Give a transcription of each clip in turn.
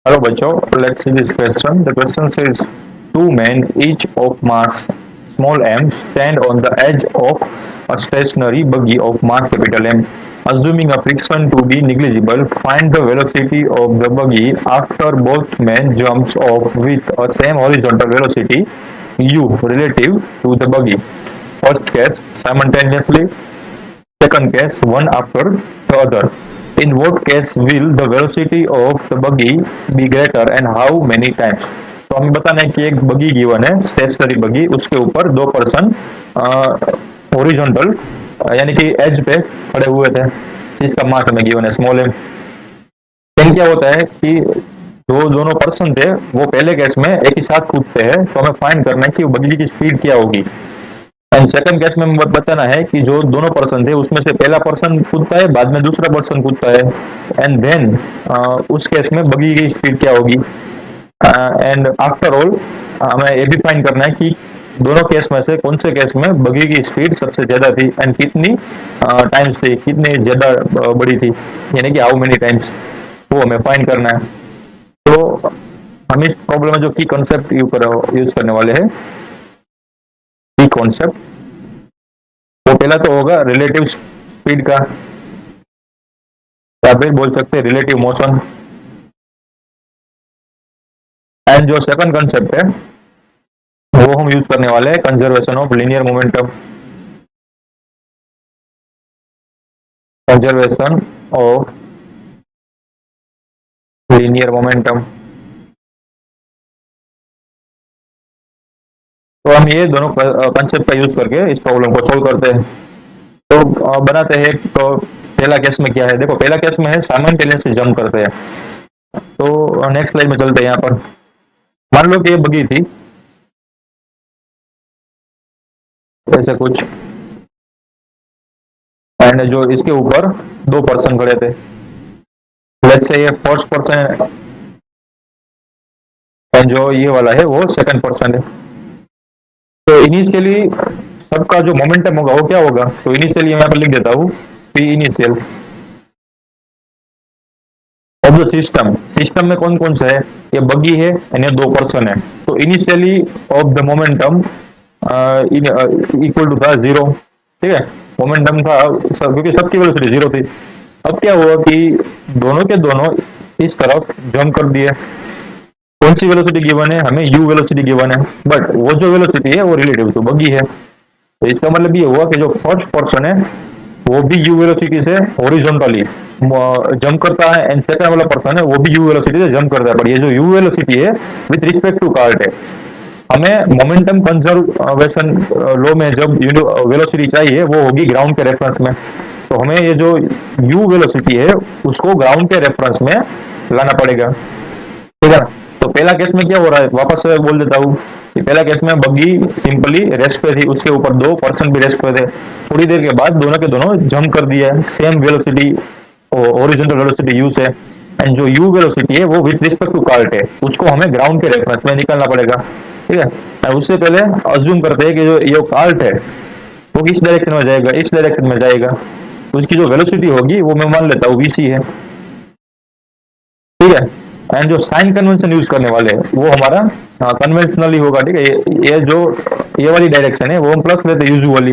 Hello, Bacho. Let's see this question. The question says two men, each of mass small m, stand on the edge of a stationary buggy of mass capital M. Assuming a friction to be negligible, find the velocity of the buggy after both men jumps off with a same horizontal velocity u relative to the buggy. First case, simultaneously. Second case, one after the other. In what case will the velocity of the buggy be greater and how many times? तो हमें बताना है कि एक बगी given है, stationery बगी, उसके ऊपर दो पर्सन ओरिजेंटल यानी कि एज पे खड़े हुए थे, जिसका मास हमें गिवन है स्मॉल एम। लेकिन क्या होता है कि जो दोनों पर्सन थे वो पहले केस में एक ही साथ कूदते हैं, तो हमें फाइंड करना है कि बगी की स्पीड क्या होगी। एंड सेकंड केस में हमें बताना है कि जो दोनों पर्सन थे उसमें से पहला पर्सन कूदता है, बाद में दूसरा पर्सन कूदता है, एंड देन उस केस में बगी की स्पीड क्या होगी। एंड आफ्टर ऑल हमें ये भी फाइंड करना है कि दोनों केस में से कौन से केस में बगी की स्पीड सबसे ज्यादा थी एंड कितनी टाइम्स थी, कितनी ज्यादा बड़ी थी, यानी कि हाउ मेनी टाइम्स, वो हमें फाइंड करना है। तो हम इस प्रॉब्लम में जो की कॉन्सेप्ट यूज करने वाले हैं, की कॉन्सेप्ट, वो पहला तो होगा रिलेटिव स्पीड का, या फिर बोल सकते हैं रिलेटिव मोशन। एंड जो सेकंड कंसेप्ट है वो हम यूज करने वाले हैं conservation of linear momentum. Conservation of linear momentum. तो हम ये दोनों कंसेप्ट का यूज करके इस प्रॉब्लम को सोल्व करते हैं। तो बनाते हैं। तो पहला केस में क्या है, देखो पहला केस में है साइमल्टेनियसली जंप करते हैं। तो नेक्स्ट स्लाइड में चलते हैं। यहाँ पर मान लो कि ये बगी थी ऐसे कुछ, एंड जो इसके ऊपर दो पर्सन खड़े थे, लेट्स से ये फर्स्ट पर्सन है एंड जो ये वाला है वो सेकंड पर्सन है। तो इनिशियली सबका जो मोमेंटम होगा वो क्या होगा, तो इनिशियली मैं यहाँ पर लिख देता हूँ P initial of the system. System में कौन कौन सा है, ये बगी है एंड ये दो पर्सन है। तो initially of the momentum equal to था जीरो, ठीक है, मोमेंटम था क्योंकि सबकी वेलोसिटी जीरो थी। अब क्या हुआ कि दोनों के दोनों इस तरफ जंप कर दिए। कौन सी वेलोसिटी गिवन है, हमें यू वेलोसिटी गिवन है, बट वो जो वेलोसिटी है वो रिलेटिव टू बगी है। तो इसका मतलब ये हुआ कि जो फर्स्ट पर्सन है वो भी यू वेलोसिटी से हॉरिजॉन्टली जंप करता है, एंड सेकंड वाला पर्सन है वो भी यू वेलोसिटी से जंप करता है। पर ये जो यू वेलोसिटी है विद रिस्पेक्ट टू कार्ट है, हमें मोमेंटम कंजर्वेशन लॉ में जब वेलोसिटी चाहिए वो होगी ग्राउंड के रेफरेंस में। तो हमें ये जो यू वेलोसिटी है उसको ग्राउंड के रेफरेंस में लाना पड़ेगा, ठीक है। तो पहला केस में क्या हो रहा है, वापस से बोल देता हूँ कि पहला केस में बग्गी सिंपली रेस्ट पे थी, उसके ऊपर दो पर्सन भी रेस्ट पे थे। थोड़ी देर के बाद दोनों के दोनों जंप कर दिया same velocity, original velocity you से, एंड जो यू वेलोसिटी है वो विद रिस्पेक्ट टू कार्ट है, उसको हमें ग्राउंड के रेफरेंस में निकालना पड़ेगा, ठीक है। और उससे पहले अज्यूम करते हैं कि जो ये कार्ट है वो किस डायरेक्शन में जाएगा, इस डायरेक्शन में जाएगा। तो उसकी जो वेलोसिटी होगी वो मैं मान लेता हूँ वीसी है, ठीक है। एंड जो साइन कन्वेंशन यूज करने वाले हैं वो हमारा कन्वेंशनली होगा, ठीक है। ये जो ये वाली डायरेक्शन है वो हम प्लस लेते हैं यूजुअली।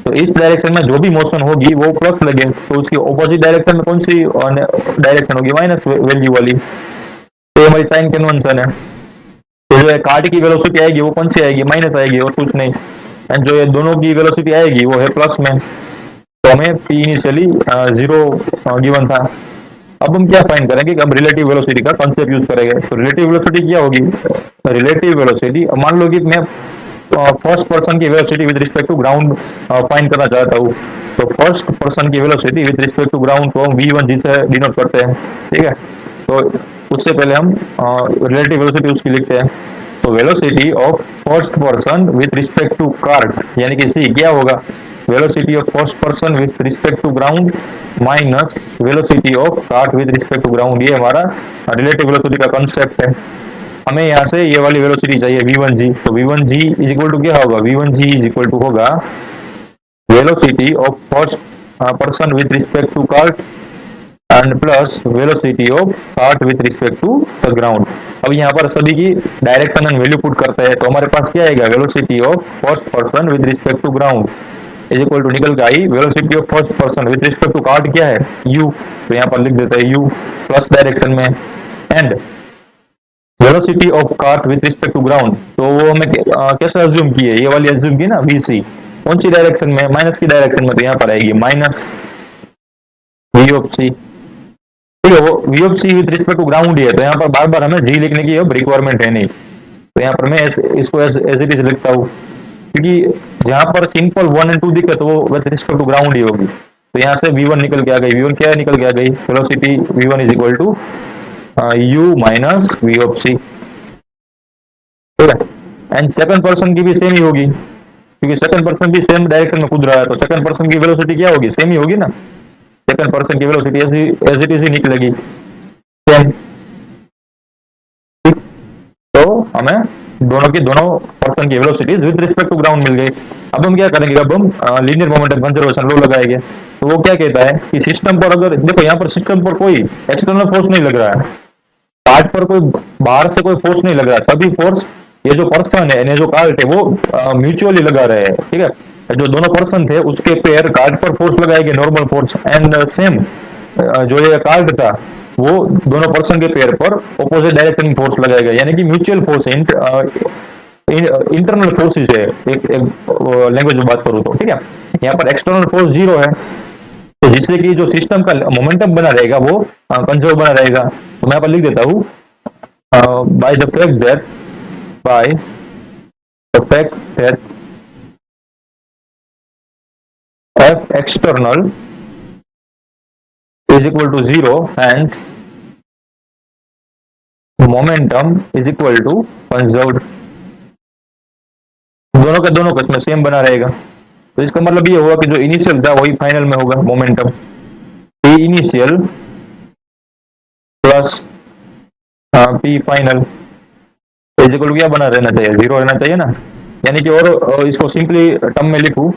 तो इस डायरेक्शन में जो भी मोशन होगी वो प्लस लगे, तो उसकी ऑपोजिट डायरेक्शन में कौन सी डायरेक्शन होगी, माइनस वैल्यू वाली। तो ये हमारी साइन कन्वेंशन है। तो जो कार्ड की वेलोसिटी आएगी वो कौन सी आएगी, माइनस आएगी और कुछ नहीं। एंड जो ये दोनों की वेलोसिटी आएगी वो है प्लस में। तो हमें पी इनिशियली जीरो गिवन था। अब हम क्या फाइंड करेंगे कि हम रिलेटिव वेलोसिटी का कॉन्सेप्ट यूज करेंगे। तो रिलेटिव वेलोसिटी क्या होगी, रिलेटिव वेलोसिटी, मान लो कि मैं फर्स्ट पर्सन की velocity with respect to ground find करना चाहता हूँ। तो फर्स्ट पर्सन की velocity with respect to ground को हम v1 जी से डिनोट करते हैं, ठीक है। तो उससे पहले हम रिलेटिव वेलोसिटी उसकी लिखते हैं। तो velocity of first person with respect to cart, यानी कि सी क्या होगा, velocity of first person with respect to ground minus velocity of cart with respect to ground. ये हमारा रिलेटिव वेलोसिटी का कंसेप्ट है। हमें यहाँ से ये वाली वेलोसिटी चाहिए v1g। तो v1g इज इक्वल टू क्या होगा, v1g इज इक्वल टू होगा velocity of first person with respect to cart and plus velocity of cart with respect to the ground. अब यहाँ पर सभी की डायरेक्शन एंड वैल्यू पुट करते हैं, तो हमारे पास क्या आएगा, velocity of first person with respect to ground is equal to, निकल के आई velocity of first person with respect to cart क्या है, u, तो यहाँ पर लिख देते हैं u प्लस डायरेक्शन में, and velocity of cart with respect to ground, तो वो हमें कैसे अज्यूम की है, ये वाली अज्यूम की ना vc, कौन सी डायरेक्शन में, माइनस की डायरेक्शन में, तो यहाँ पर आएगी माइनस v ऑफ c। ठीक है, वो v of c with respect to ground ही है, तो यहाँ पर बार बार हमें g लिखने की अब रिक्वायरमेंट है नहीं, तो यहाँ पर मैं इसको एज इट इज लिखता हूँ, क्योंकि जहां पर सिंपल 1 एंड 2 दिखे तो वो विद रिस्पेक्ट टू ग्राउंड ही होगी, तो यहाँ से v1 निकल के आ गई, v1 क्या है, निकल के आ गई velocity v1 is equal to u minus v of c। ठीक है, एंड सेकंड पर्सन की भी सेम ही होगी, क्योंकि सेकंड पर्सन भी सेम डायरेक्शन में कूद रहा है, तो सेकंड पर्सन की वेलोसिटी क्या होगी, सेम ही होगी ना, सेकंड पर्सन की वेलोसिटी एज इट इज ही निकलेगी सेम। तो हमें दोनों की दोनों पर्सन की velocities with respect to ground मिल गई। अब हम क्या करेंगे, अब हम लीनियर मोमेंटम कंजर्वेशन लॉ लगाएंगे, तो वो क्या कहता है कि सिस्टम पर अगर देखो, यहाँ पर सिस्टम पर कोई एक्सटर्नल फोर्स नहीं लग रहा है, कार्ट पर कोई बाहर से कोई फोर्स नहीं लग रहा है, सभी फोर्स ये जो पर्सन है, ये जो कार्ट है वो म्यूचुअली लगा रहे हैं। ठीक है, जो दोनों पर्सन थे उसके पेयर कार्ट पर फोर्स लगाएंगे, नॉर्मल फोर्स, एंड सेम जो ये कार्ट था वो दोनों पर्सन के पेयर पर ऑपोजिट डायरेक्शन में फोर्स लगाएगा, यानी कि म्यूचुअल फोर्स इंटरनल फोर्सेस है, एक लैंग्वेज में बात करूं तो। ठीक है, यहाँ पर एक्सटर्नल फोर्स 0 है, तो जिससे कि जो सिस्टम का मोमेंटम बना रहेगा वो कंजर्व बना रहेगा, तो मैं यहाँ पर लिख देता हूँ by the fact that F external is equal to 0 and momentum is equal to conserved, दोनों का दोनों इसमें सेम बना रहेगा, तो इसका मतलब ये होगा कि जो इनिशियल था वही फाइनल में होगा, momentum P initial plus P final is equal to क्या बना रहना चाहिए, 0 रहना चाहिए ना, यानी कि और इसको सिंपली टर्म में लिखूं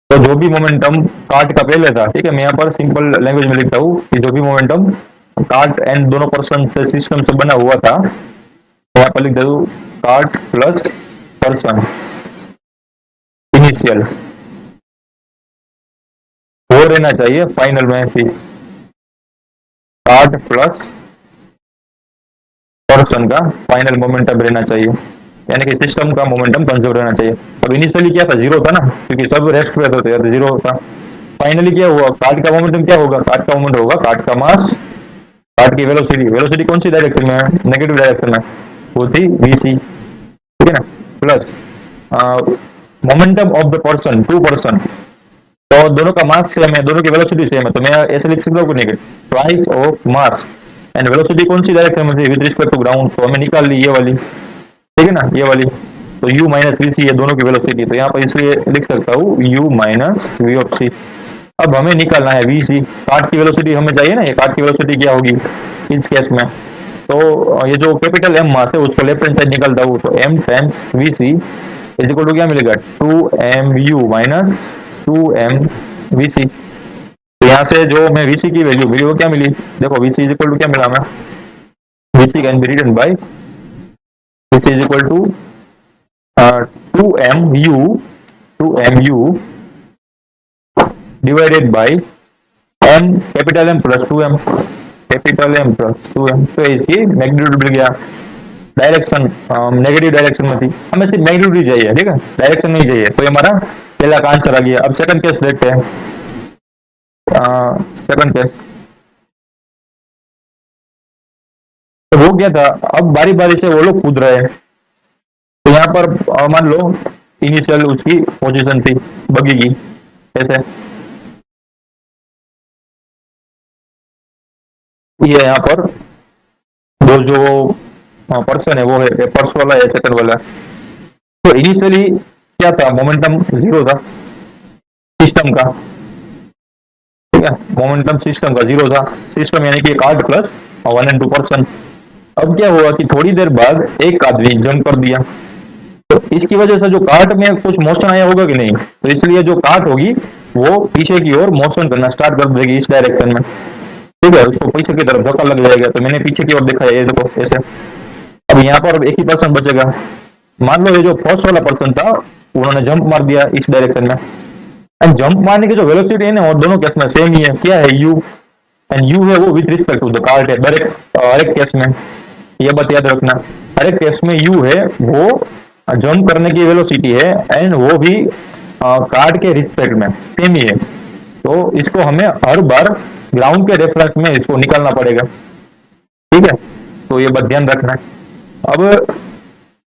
तो जो भी मोमेंटम कार्ट का पहले था, ठीक है, मैं यहाँ पर सिंपल लैंग्वेज में लिखता हूँ कि जो भी मोमेंटम कार्ट एंड दोनों पर्सन से सिस्टम से बना हुआ था, तो यहाँ पर लिख देता हूँ कार्ट प्लस पर्सन इनिशियल, वो रहना चाहिए फाइनल में, फिर कार्ट प्लस पर्सन का फाइनल मोमेंटम रहना चाहिए, यानी कि सिस्टम का मोमेंटम कंजर्व रहना चाहिए। अब इनिशियली क्या था, 0 था ना, क्योंकि सब रेस्ट पे थे तो 0 था। फाइनली क्या हुआ, कार्ट का मोमेंटम क्या होगा, कार्ट का मोमेंट होगा कार्ट का मास, कार्ट की वेलोसिटी, वेलोसिटी कौन सी डायरेक्शन में है, नेगेटिव डायरेक्शन में, वो थी vc। ठीक है ना, plus momentum of the person, 2 person, तो दोनों का मास सेम है, दोनों की वेलोसिटी सेम है, तो मैं ऐसे लिख सकता हूँ कि twice of mass and velocity कौन सी डायरेक्शन में थी, विद रिस्पेक्ट टू ग्राउंड, तो हमें निकाल ली ये वाली, ठीक है ना, ये वाली, तो u माइनस वी सी है दोनों की वेलोसिटी, तो यहाँ पर इसलिए लिख सकता हूँ u माइनस वी ऑफ सी। अब हमें निकालना है वी सी, कार्ट की वेलोसिटी हमें चाहिए ना, ये कार्ट की वेलोसिटी क्या होगी इस केस में, तो ये जो कैपिटल M मास है उसको लेफ्ट हैंड साइड निकालता हूँ, तो m times V C is equal to क्या मिलेगा, 2mu माइनस 2m वी सी। तो यहाँ से जो मैं वी सी की वैल्यू मिली वो क्या मिली, देखो V C is equal to क्या मिला हमें, V C can be written by V C is equal to 2mu divided by m capital M plus 2m, capital M plus 2m, तो इसकी मैग्नीट्यूड मिल गया, डायरेक्शन नेगेटिव डायरेक्शन में थी, हमें सिर्फ मैग्नीट्यूड ही चाहिए, ठीक है, डायरेक्शन नहीं चाहिए, तो ये हमारा पहला का आंसर आ गया। अब सेकंड केस देखते हैं, सेकंड केस तो वो क्या था, अब बारी बारी से वो लोग कूद रहे हैं, तो यहाँ पर मान लो इनिशियल उसकी पोजीशन थी बगी की, ऐसे ये यहाँ पर वो जो पर्सन है वो है फर्स्ट वाला है सेकंड वाला, तो इनिशियली क्या था, मोमेंटम 0 था सिस्टम का, ठीक है, मोमेंटम सिस्टम का 0 था, सिस्टम यानी कि कार्ट प्लस 1 एंड 2 पर्सन। अब क्या हुआ कि थोड़ी देर बाद एक आदमी जंप कर दिया, तो इसकी वजह से जो कार्ट में कुछ मोशन आया होगा कि नहीं, तो इसलिए जो कार्ट होगी वो पीछे की ओर मोशन करना स्टार्ट कर देगी इस डायरेक्शन में, ठीक है, उसको पीछे की तरफ धक्का लग जाएगा, तो मैंने पीछे की ओर दिखाया, ये देखो ऐसे। अब यहाँ पर अब एक ही पर्सन बचेगा। मान लो ये जो फर्स्ट वाला पर्सन था, उन्होंने जंप मार दिया इस डायरेक्शन में, एंड जंप मारने की जो वेलोसिटी है ना, वो दोनों केस में सेम ही है। क्या है? यू। एंड यू है वो with respect to the cart है, हर एक केस में। ये बात याद रखना, हर एक केस में यू है वो जंप करने की वेलोसिटी है, एंड वो भी कार्ड के रिस्पेक्ट में सेम ही है। तो इसको हमें हर बार ग्राउंड के रेफरेंस में इसको निकालना पड़ेगा। ठीक है, तो ये बात ध्यान रखना है। अब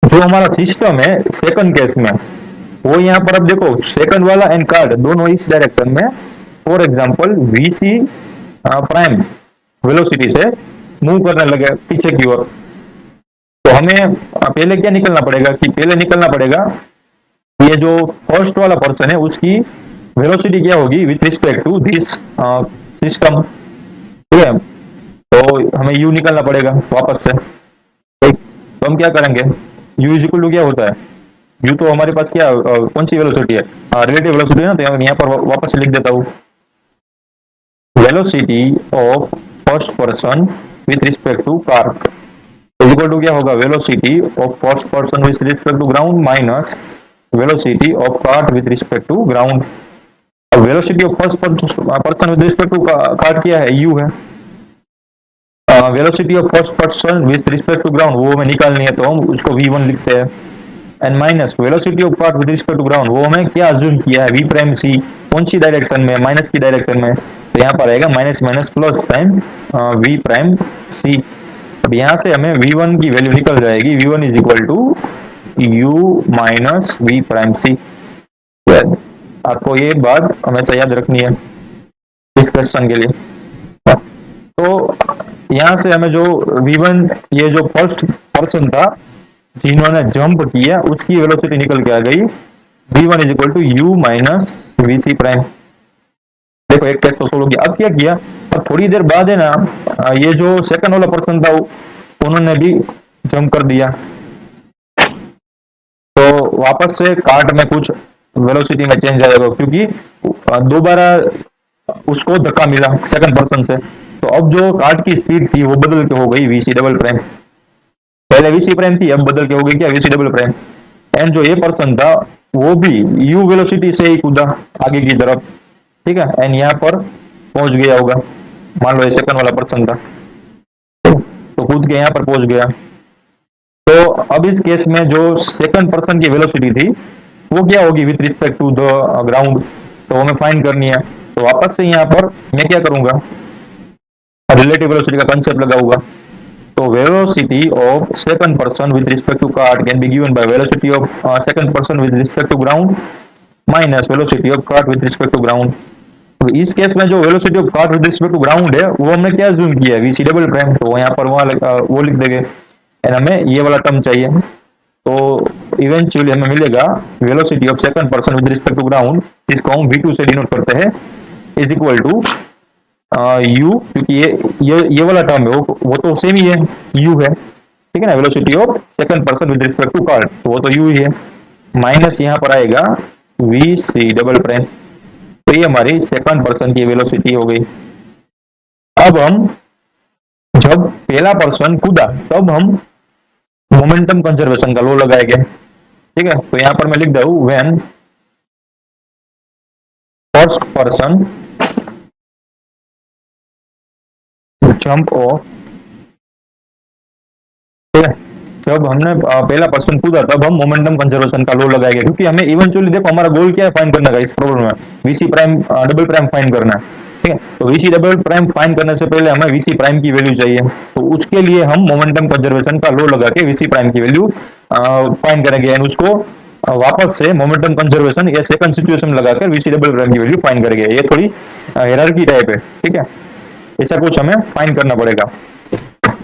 जो हमारा सिस्टम है सेकंड केस में, वो यहाँ पर अब देखो, सेकंड वाला एंड कार्ड दोनों इस डायरेक्शन में, for example VC prime velocity से मूव करने लगे पीछे की ओर। तो हमें पहले क्या निकलना पड़ेगा, कि पहले निकलना पड़ेगा ये जो फर्स्ट वाला पर्सन है उसकी वेलोसिटी क्या होगी with respect to this system. ठीक है, तो हमें यू निकालना पड़ेगा वापस से। ठीक, तो हम क्या करेंगे, यू इज इक्वल टू क्या होता है, यू तो हमारे पास क्या कौन सी वेलोसिटी है, रिलेटिव वेलोसिटी है ना, तो यहाँ पर वापस से लिख देता हूँ, velocity of first person with respect to car is equal to क्या होगा, velocity of first person with respect to ground minus velocity of cart with respect to ground. अब velocity of first person with respect to cart क्या है, U है। Velocity of first person with respect to ground वो हमें निकालनी है, तो हम उसको v1 लिखते हैं, and minus velocity of cart with respect to ground वो हमें क्या अज्यूम किया है, v प्राइम c। कौन सी डायरेक्शन में, माइनस की डायरेक्शन में, तो यहाँ पर आएगा minus minus plus time v prime c। अब यहाँ से हमें v1 की वैल्यू निकल जाएगी, v1 is equal to u minus v prime c। आपको ये बात हमेशा याद रखनी है इस क्वेश्चन के लिए। तो यहाँ से हमें जो v1, ये जो फर्स्ट पर्सन था जिन्होंने जंप किया, उसकी वेलोसिटी निकल के आ गई, v1 is equal to u minus vc prime. देखो एक केस तो सोल्व किया। अब क्या किया, अब थोड़ी देर बाद है ना, ये जो सेकंड वाला पर्सन था उन्होंने भी जंप कर दिया, तो वापस से कार्ट में कुछ वेलोसिटी में चेंज आएगा, क्योंकि दोबारा उसको धक्का मिला सेकंड पर्सन से। तो अब जो कार्ट की स्पीड थी वो बदल के हो गई वीसी डबल प्राइम। पहले वीसी प्राइम थी, अब बदल के हो गई क्या, वीसी डबल प्राइम। एंड जो ये पर्सन था वो भी यू वेलोसिटी से ही कूदा आगे की तरफ। ठीक है, एंड यहाँ पर पहुंच गया होगा, मान लो ये सेकंड वाला पर्सन था, तो कूद के यहाँ पर पहुंच गया। तो अब इस केस में जो सेकंड पर्सन की वेलोसिटी थी वो क्या होगी with respect to the ground, तो हमें फाइंड करनी है। तो वापस से यहाँ पर मैं क्या करूंगा, रिलेटिव वेलोसिटी का कंसेप्ट लगाऊंगा। तो velocity of second person with respect to cart can be given by velocity of second person with respect to ground minus velocity of cart with respect to ground. तो इस case में जो velocity of cart with respect to ground है वो हमने क्या zoom किया है, वीसी डबल प्राइम, तो यहाँ पर वो लिख देंगे, एंड हमें ये वाला टर्म चाहिए। तो इवेंचुअली हमें मिलेगा velocity of second person with respect to ground, जिसको हम v2 से डिनोट करते हैं, इज इक्वल टू u, क्योंकि ये वाला टर्म है वो तो सेम ही है, u है। ठीक है ना, velocity of second person with respect to car, तो वो तो u ही है, माइनस यहाँ पर आएगा vc डबल प्राइम। तो ये हमारी सेकंड पर्सन की वेलोसिटी हो गई। अब हम जब पहला पर्सन कूदा तब हम मोमेंटम कंजर्वेशन का लॉ लगाएंगे। ठीक है, तो यहाँ पर मैं लिख दूं, when first person jump of, ठीक है, जब हमने पहला पर्सन कूदा तब हम मोमेंटम कंजर्वेशन का लॉ लगाएंगे, क्योंकि हमें इवेंचुअली देखो हमारा गोल क्या है फाइंड करने का इस प्रॉब्लम में, VC prime double prime find करना है। ठीक है, तो वीसी डबल प्राइम फाइंड करने से पहले हमें वीसी प्राइम की वैल्यू चाहिए, तो उसके लिए हम मोमेंटम कंजर्वेशन का लॉ लगा के वीसी प्राइम की वैल्यू फाइंड करेंगे, एंड उसको वापस से मोमेंटम कंजर्वेशन या सेकंड सिचुएशन लगाकर वीसी डबल प्राइम की वैल्यू फाइंड करेंगे। ये थोड़ी हायरार्की टाइप है। ठीक है, ऐसा कुछ हमें फाइंड करना पड़ेगा।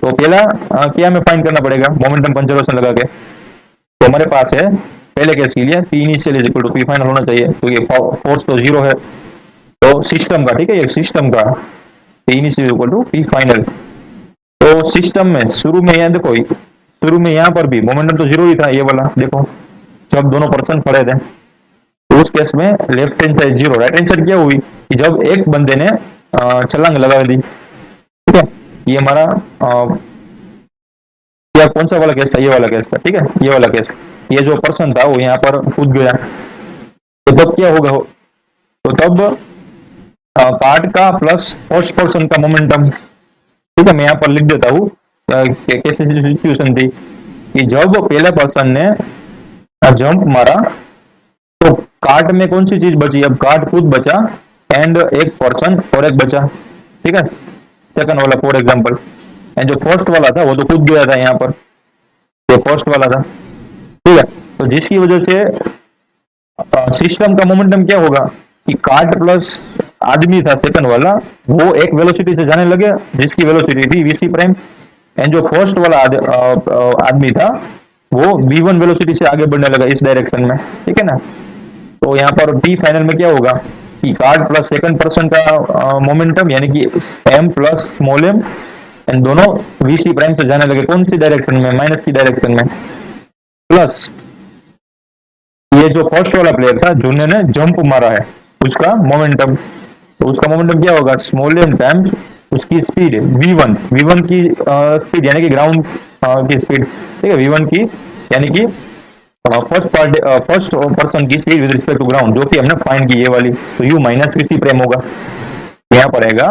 तो पहला क्या हमें फाइंड करना पड़ेगा, मोमेंटम कंजर्वेशन लगा के। तो हमारे पास है पहले केस के लिए P initial is equal to P final होना चाहिए, तो ये फोर्स तो जीरो है, तो सिस्टम का, ठीक है, ये सिस्टम का P initial equal to P final. तो सिस्टम में शुरू में यहाँ देखो, शुरू में यहाँ पर भी मोमेंटम तो जीरो ही था, ये वाला देखो, जब दोनों पर्सन खड़े थे, तो उस केस में left hand side zero, right hand side क्या हुई कि जब एक बंदे ने छलांग लगा दी, ठीक है, ये हमारा क्या कौन सा वाला केस था, ये वाला केस था, ठीक है, ये वाला केस। ये जो पर्सन था वो यहाँ पर कूद गया, तो तब क्या होगा, तो तब कार्ड का प्लस फर्स्ट पर्सन का मोमेंटम। ठीक है, मैं यहाँ पर लिख देता हूँ कैसी सिचुएशन थी कि जब पहले पर्सन ने जंप मारा तो कार्ट में कौन सी चीज बची, अब कार्ट खुद बचा एंड एक पर्सन और एक बचा। ठीक है, सेकंड वाला फॉर एग्जांपल, एंड जो फर्स्ट वाला था वो तो खुद गया था यहाँ पर, जो फर्स्ट वाला था। ठीक है, तो जिसकी वजह से सिस्टम का मोमेंटम क्या होगा कि कार्ट प्लस आदमी था सेकंड वाला, वो एक वेलोसिटी से जाने लगे जिसकी वेलोसिटी थी वीसी प्राइम, एंड जो फर्स्ट वाला आदमी था वो v1 वेलोसिटी से आगे बढ़ने लगा इस डायरेक्शन में। ठीक है ना, तो यहाँ पर p फाइनल में क्या होगा कि कार्ड प्लस सेकंड पर्सन का मोमेंटम यानी कि m plus small m, and दोनों vc प्राइम से जाने लगे कौन सी डायरेक्शन में, माइनस की डायरेक्शन में, प्लस ये जो फर्स्ट वाला प्लेयर था जिन्होंने जंप मारा है उसका मोमेंटम, तो उसका मोमेंटम क्या होगा स्मॉल m टाइम्स उसकी स्पीड v1 की स्पीड यानी कि ग्राउंड की स्पीड। ठीक है, v1 की यानी कि फर्स्ट पर्सन की speed with respect to ground जो कि हमने फाइंड की ये वाली, तो u माइनस वीसी प्राइम होगा, यहाँ पर आएगा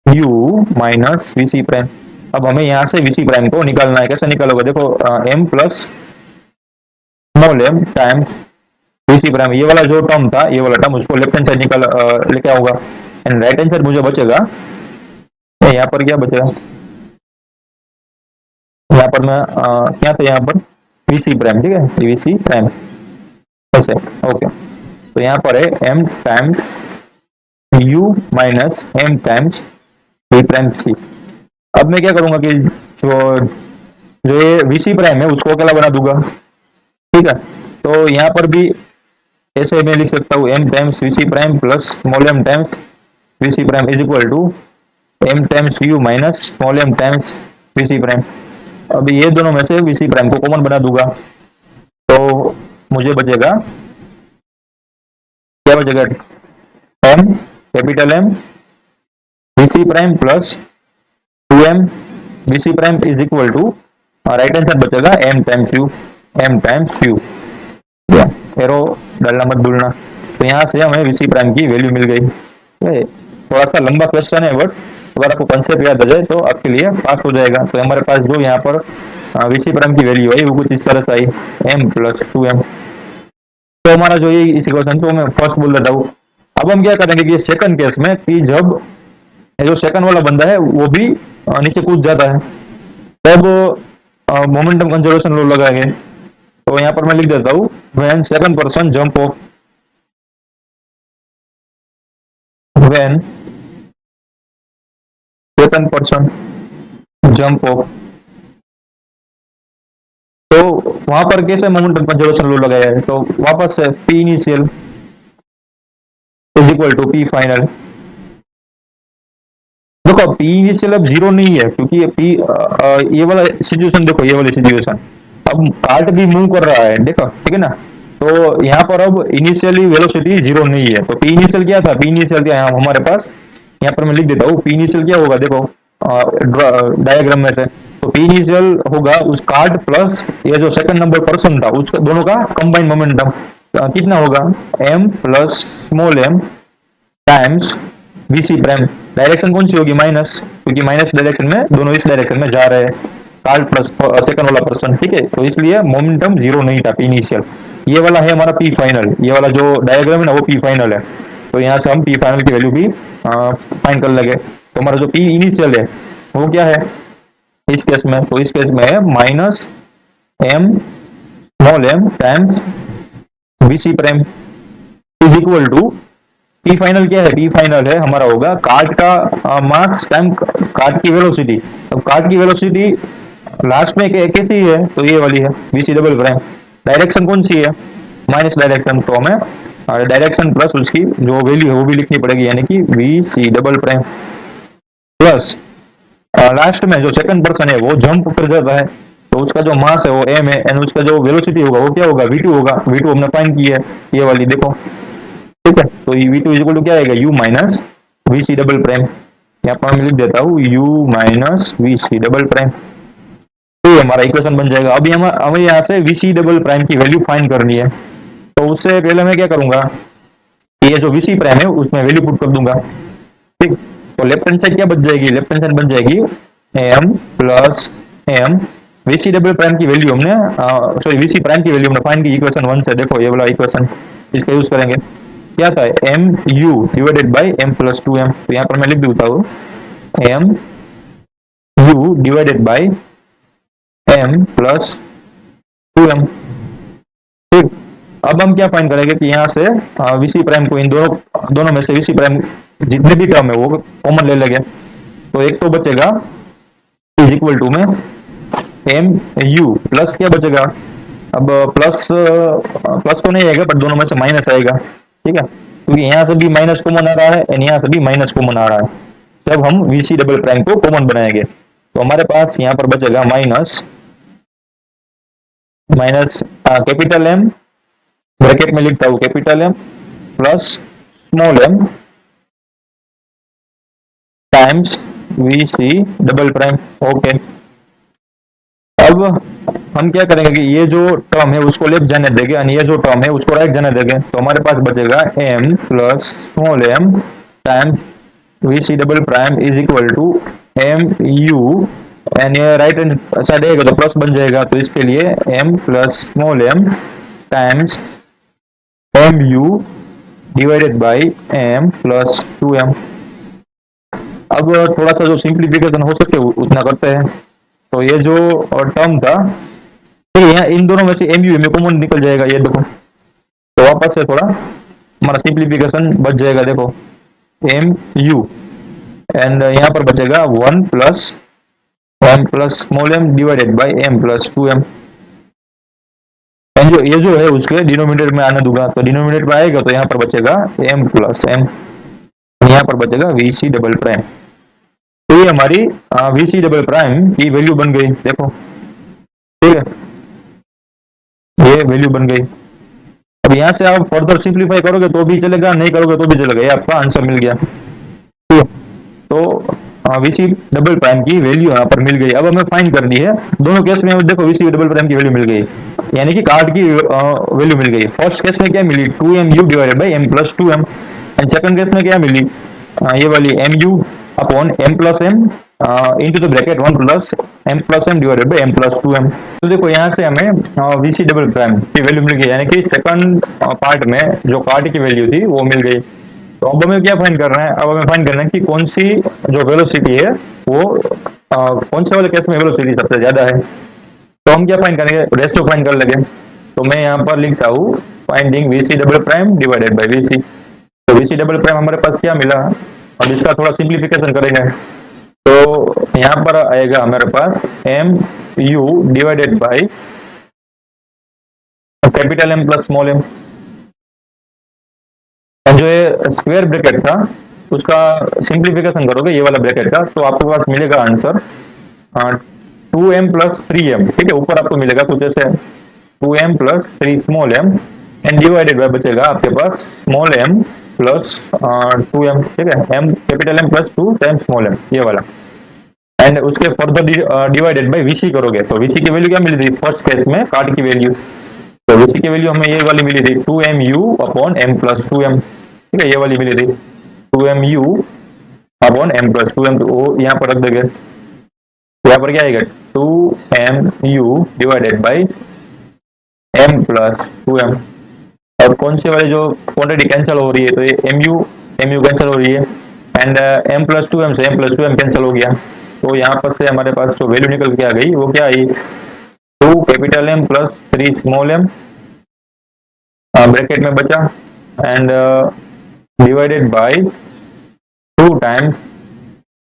u माइनस वीसी प्राइम। अब हमें यहाँ से वीसी प्राइम को निकालना है, कैसे निकालोगे, देखो m plus small m times V C prime, ये वाला जो टर्म था ये वाला टर्म उसको लेफ्ट हैंड साइड निकाल लेके आऊंगा, एंड राइट हैंड साइड मुझे बचेगा, यहाँ पर क्या बचेगा, यहाँ पर मैं क्या था यहाँ पर वीसी प्राइम। ठीक है, वीसी प्राइम ऐसे, ओके, तो यहाँ पर है m times u minus m times v prime c। अब मैं क्या करूंगा कि जो जो ये वीसी प्राइम है उसको अकेला बना दूंगा। ठीक है, तो यहाँ पर भी ऐसे मैं लिख सकता हूँ m times V C prime plus small m times V C prime is equal to m times u minus small m times V C prime. अब ये दोनों में से वीसी प्राइम को कॉमन बना दूंगा, तो मुझे बचेगा, क्या बचेगा, m capital M V C prime plus 2m V C prime is equal to right hand side बचेगा m टाइम्स u। एरो डालना मत भूलना। तो यहाँ से हमें वीसी प्राइम की वैल्यू मिल गई। थोड़ा सा लंबा क्वेश्चन है बट अगर आपको कंसेप्ट याद आ जाए तो आपके लिए पास हो जाएगा। तो हमारे पास जो यहाँ पर वीसी प्राइम की वैल्यू आई वो कुछ इस तरह से आई m प्लस 2m। तो हमारा जो ये इस इक्वेशन तो मैं फर्स्ट बोल देता हूँ। अब हम क्या करेंगे कि सेकंड केस में कि जब जो सेकंड वाला बंदा है वो भी नीचे कूद जाता है तब मोमेंटम कंजर्वेशन लॉ लगाएंगे। तो यहाँ पर मैं लिख देता हूँ when second person jump of, when second person jump of, तो वहां पर कैसे मोमेंटम कंजर्वेशन लॉ लगाया है, तो वापस से P initial is equal to P final. देखो पी इनिशियल अब जीरो नहीं है क्योंकि पी ये वाला सिचुएशन देखो, ये वाली सिचुएशन अब कार्ट भी मूव कर रहा है देखो, ठीक है ना, तो यहाँ पर अब इनिशियली वेलोसिटी जीरो नहीं है। तो पी इनिशियल क्या था, पी इनिशियल क्या है हमारे पास, यहाँ पर मैं लिख देता हूँ पी इनिशियल क्या होगा, देखो डायग्राम में से, तो पी इनिशियल होगा उस कार्ट प्लस ये जो सेकंड नंबर पर्सन था उसका दोनों का कंबाइन मोमेंटम कितना होगा m plus small m times V C prime. Direction कौन सी होगी माइनस, क्योंकि माइनस डायरेक्शन में दोनों इस डायरेक्शन में जा रहे हैं कार्ड प्लस सेकंड वाला पर्सन। ठीक है, तो इसलिए मोमेंटम जीरो नहीं था पी इनिशियल। ये वाला है हमारा पी फाइनल, ये वाला जो डायग्राम है ना वो पी फाइनल है। तो यहाँ से हम पी फाइनल की वैल्यू भी फाइंड कर लेंगे। तो हमारा जो पी इनिशियल है वो क्या है इस केस में, तो इस केस में है minus m small m times V C prime is equal to P final क्या है, पी फाइनल है हमारा होगा कार्ड का मास टाइम कार्ड की वेलोसिटी। तो कार्ड की वेलोसिटी लास्ट में कैसी है, तो ये वाली है वीसी डबल प्राइम। डायरेक्शन कौन सी है माइनस डायरेक्शन, तो हमें डायरेक्शन प्लस उसकी जो वैल्यू है वो भी लिखनी पड़ेगी यानी कि VC double prime plus last में जो सेकंड पर्सन है वो जंप कर जाता है तो उसका जो मास है वो m है एंड उसका जो वेलोसिटी होगा वो क्या होगा v2 होगा। v2 हमने फाइंड की है ये वाली देखो, ठीक है, तो v2 इज इक्वल टू क्या आएगा u minus V C double prime. यहाँ पर मैं लिख देता हूँ u minus V C double prime. तो ये हमारा इक्वेशन बन जाएगा। अभी हमें यहाँ से वी सी डबल प्राइम की वैल्यू फाइंड करनी है। तो उससे पहले मैं क्या करूंगा, ये जो वी सी प्राइम है उसमें वैल्यू पुट कर दूंगा। ठीक, तो लेफ्ट हैंड साइड क्या बच जाएगी, लेफ्ट हैंड साइड बन जाएगी M plus M. V C double prime की वैल्यू हमने सॉरी वीसी प्राइम की वैल्यू हमने फाइंड की इक्वेशन 1 से। देखो ये वाला इक्वेशन, इसका यूज करेंगे। क्या था, M U divided by M plus two M. तो यहाँ पर मैं लिख देता हूँ M U divided by M plus two M. ठीक, अब हम क्या फाइंड करेंगे कि यहाँ से वीसी प्राइम को इन दोनों दोनों में से वीसी प्राइम जितने भी टर्म है वो कॉमन ले लेंगे। तो एक तो बचेगा इज इक्वल टू में एम यू प्लस क्या बचेगा, अब प्लस प्लस तो नहीं आएगा बट दोनों में से माइनस आएगा। ठीक है, क्योंकि यहाँ से भी माइनस कॉमन आ रहा है और यहाँ से भी माइनस कॉमन आ रहा है। जब हम वीसी डबल प्राइम को कॉमन बनाएंगे तो हमारे पास यहाँ पर बचेगा minus minus capital M, bracket में लिखता हूँ capital M plus small M times V C double prime. Okay, अब हम क्या करेंगे कि ये जो टर्म है उसको लेफ्ट जाने देंगे और ये जो टर्म है उसको राइट जाने देंगे। तो हमारे पास बचेगा M plus small M times V C double prime is equal to M U, and ये राइट हैंड साइड आएगा तो प्लस बन जाएगा। तो इसके लिए M plus small M times M U divided by M plus two M. अब थोड़ा सा जो सिंप्लीफिकेशन हो सके उतना करते हैं। तो ये जो टर्म था, ठीक है, यहाँ इन दोनों में से एम यू में कॉमन निकल जाएगा, ये देखो। तो वापस से थोड़ा हमारा सिंप्लीफिकेशन बच जाएगा। देखो एम यू एंड यहाँ पर बचेगा one plus M plus small M divided by M plus two M. And जो ये जो है उसके डिनोमिनेटर में आने दूंगा, तो डिनोमिनेटर में आएगा तो यहाँ पर बचेगा एम प्लस एम, यहाँ पर बचेगा वी सी डबल प्राइम। तो ये हमारी वी सी डबल प्राइम की वैल्यू बन गई। देखो ठीक है, ये वैल्यू बन गई। अब यहाँ से आप फर्दर सिंप्लीफाई करोगे तो भी चलेगा, नहीं करोगे तो भी चलेगा, ये आपका आंसर मिल गया। ठीक है, तो वीसी डबल प्राइम की वैल्यू यहाँ पर मिल गई। अब हमें फाइंड करनी है दोनों केस में। देखो वीसी डबल प्राइम की वैल्यू मिल गई, यानी कि कार्ड की वैल्यू मिल गई। फर्स्ट केस में क्या मिली, two M U divided by M plus two M, and second case में क्या मिली, ये वाली M U upon M plus M into the bracket one plus M divided by M plus two M. तो देखो यहाँ से हमें वीसी डबल प्राइम की वैल्यू मिल गई, यानी कि सेकंड पार्ट में जो कार्ड की वैल्यू थी वो मिल गई। तो अब हमें क्या फाइंड करना है, अब हमें फाइंड करना है कि कौन सी जो वेलोसिटी है वो कौन से वाले केस में वेलोसिटी सबसे ज्यादा है। तो हम क्या फाइंड करेंगे, रेशियो फाइंड कर लेंगे। तो मैं यहाँ पर लिखता हूँ finding VC double prime divided by VC. तो वीसी डबल प्राइम हमारे पास क्या मिला, अब इसका थोड़ा सिंप्लीफिकेशन करेंगे। तो यहाँ पर आएगा हमारे पास M U divided by capital M plus small M. जो ये स्क्वायर ब्रैकेट था उसका सिंप्लीफिकेशन करोगे ये वाला ब्रैकेट का, तो आपके पास मिलेगा answer two M plus three M. ठीक है, ऊपर आपको मिलेगा कुछ ऐसे two M plus three small M and divided by बचेगा आपके पास small M plus two M. ठीक है, M capital M plus two time small M, ये वाला। एंड उसके फर्दर डिवाइडेड बाय वीसी करोगे तो वीसी की वैल्यू क्या मिली थी फर्स्ट केस में, कार्ड की वैल्यू। तो वीसी की वैल्यू हमें ये वाली मिली थी two M U upon M plus two M. ठीक है, ये वाली मिली थी two M U upon M plus two M. तो वो यहाँ पर रख देंगे, यहाँ पर क्या आएगा two M U divided by M plus two M. और कौन से वाले जो क्वांटिटी कैंसिल हो रही है तो ये एम यू कैंसिल हो रही है and M plus two M से M plus two M cancel हो गया। तो यहाँ पर से हमारे पास जो वैल्यू निकल के आ गई वो क्या आई, two capital M plus three small M bracket में बचा and divided by two times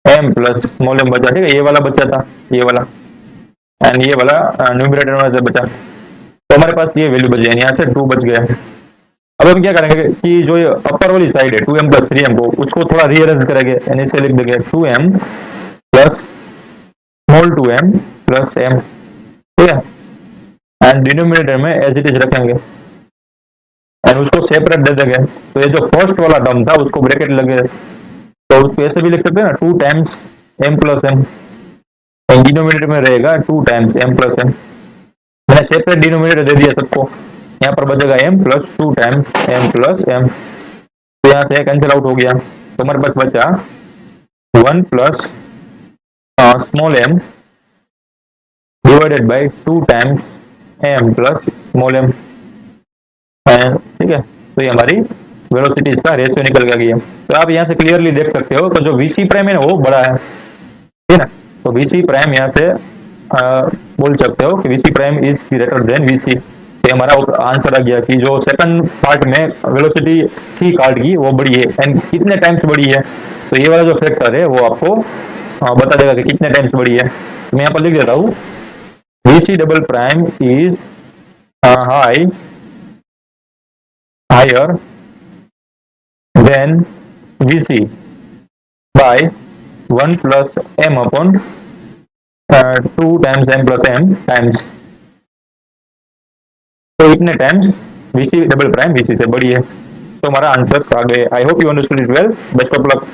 M plus small M बचा। ठीक है, ये वाला बचा था, ये वाला एंड ये वाला न्यूमरेटर में से बचा। तो हमारे पास ये वैल्यू बच गई, यहाँ से टू बच गया। अब हम क्या करेंगे कि जो ये अपर वाली साइड है two M plus three M को उसको थोड़ा रीअरेंज करेंगे, यानी इसे लिख देंगे two M plus small two M plus M. ठीक है, एंड डिनोमिनेटर में एज इट इज रखेंगे एंड उसको सेपरेट दे देंगे। तो ये जो फर्स्ट वाला टर्म था उसको ब्रैकेट लगे तो उसको ऐसे भी लिख सकते हैं ना, 2 times M plus M, denominator में रहेगा 2 टाइम्स एम प्लस एम। मैंने सेपरेट डिनोमिनेटर दे दिया सबको, यहाँ पर बचेगा M plus 2 times M plus M. तो यहाँ से कैंसिल आउट हो गया, तो हमारे पास बचा 1 plus small M divided by 2 times M plus small M. ठीक है, तो ये हमारी वेलोसिटीज का रेशियो निकल के गया। तो आप यहाँ से क्लियरली देख सकते हो, तो जो वीसी प्राइम है ना वो बड़ा है, ठीक है ना। तो वीसी प्राइम यहाँ से बोल सकते हो कि VC prime is greater than VC. ये हमारा आंसर आ गया कि जो सेकंड पार्ट में वेलोसिटी थी कार्ड की वो बड़ी है, एंड कितने टाइम्स बड़ी है। तो ये वाला जो फैक्टर है वो आपको बता देगा कि कितने टाइम्स बड़ी है। तो मैं यहाँ पर लिख देता हूँ, V C double prime is higher than V C by 1 plus m upon 2 times m plus m times। तो इतने times VC double prime VC से बड़ी है। तो हमारा आंसर आ गए। I hope you understood it well. Best of luck.